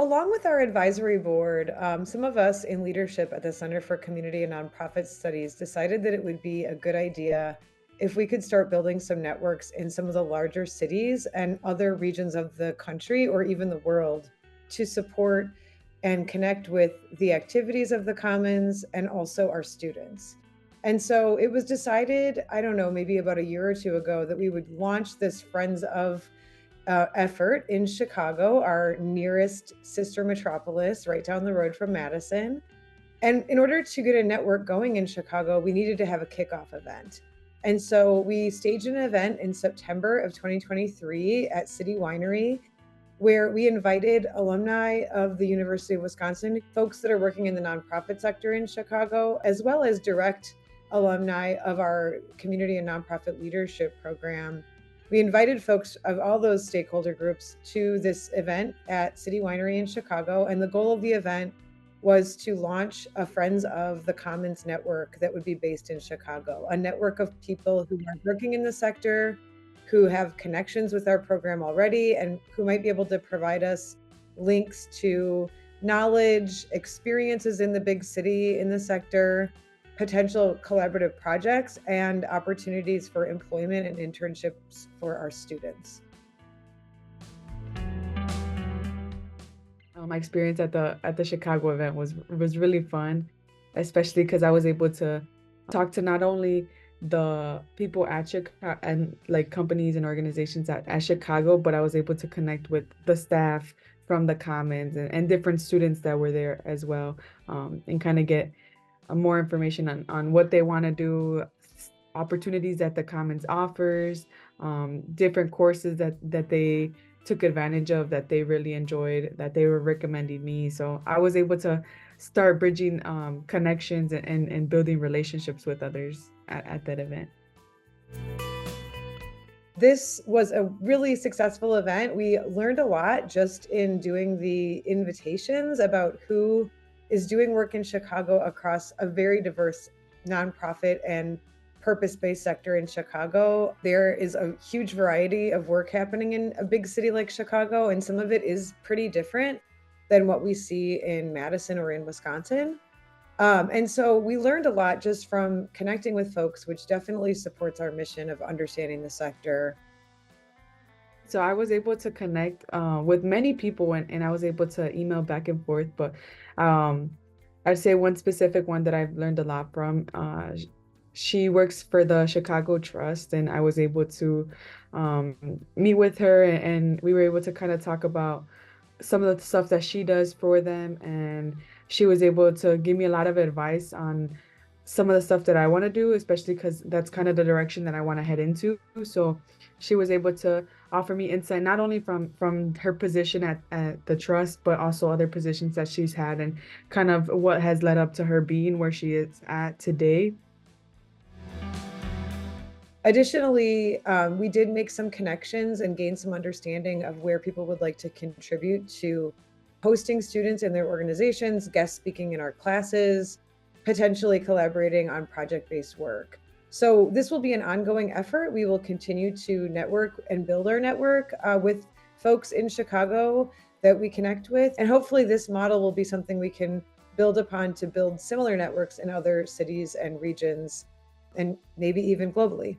along with our advisory board, some of us in leadership at the Center for Community and Nonprofit Studies decided that it would be a good idea if we could start building some networks in some of the larger cities and other regions of the country or even the world to support and connect with the activities of the Commons and also our students. And so it was decided, I don't know, maybe about a year or two ago, that we would launch this Friends of effort in Chicago, our nearest sister metropolis, right down the road from Madison. And in order to get a network going in Chicago, we needed to have a kickoff event. And so we staged an event in September of 2023 at City Winery, where we invited alumni of the University of Wisconsin, folks that are working in the nonprofit sector in Chicago, as well as direct alumni of our community and nonprofit leadership program. We invited folks of all those stakeholder groups to this event at City Winery in Chicago. And the goal of the event was to launch a Friends of the Commons network that would be based in Chicago, a network of people who are working in the sector, who have connections with our program already, and who might be able to provide us links to knowledge, experiences in the big city in the sector, potential collaborative projects, and opportunities for employment and internships for our students. My experience at the Chicago event was really fun, especially because I was able to talk to not only the people at Chicago and like companies and organizations at Chicago, but I was able to connect with the staff from the Commons and different students that were there as well, and kind of get more information on what they want to do, opportunities that the Commons offers, different courses that they took advantage of that they really enjoyed, that they were recommending me. So I was able to start bridging connections and building relationships with others at that event. This was a really successful event. We learned a lot just in doing the invitations about who is doing work in Chicago across a very diverse nonprofit and purpose-based sector in Chicago. There is a huge variety of work happening in a big city like Chicago, and some of it is pretty different than what we see in Madison or in Wisconsin. And so we learned a lot just from connecting with folks, which definitely supports our mission of understanding the sector. So I was able to connect with many people and I was able to email back and forth. But um, I'd say one specific one that I've learned a lot from. She works for the Chicago Trust, and I was able to meet with her, and we were able to kind of talk about some of the stuff that she does for them. And she was able to give me a lot of advice on some of the stuff that I want to do, especially because that's kind of the direction that I want to head into. So she was able to offer me insight not only from her position at the trust, but also other positions that she's had and kind of what has led up to her being where she is at today. Additionally, we did make some connections and gain some understanding of where people would like to contribute to hosting students in their organizations, guest speaking in our classes, potentially collaborating on project-based work. So this will be an ongoing effort. We will continue to network and build our network with folks in Chicago that we connect with. And hopefully this model will be something we can build upon to build similar networks in other cities and regions, and maybe even globally.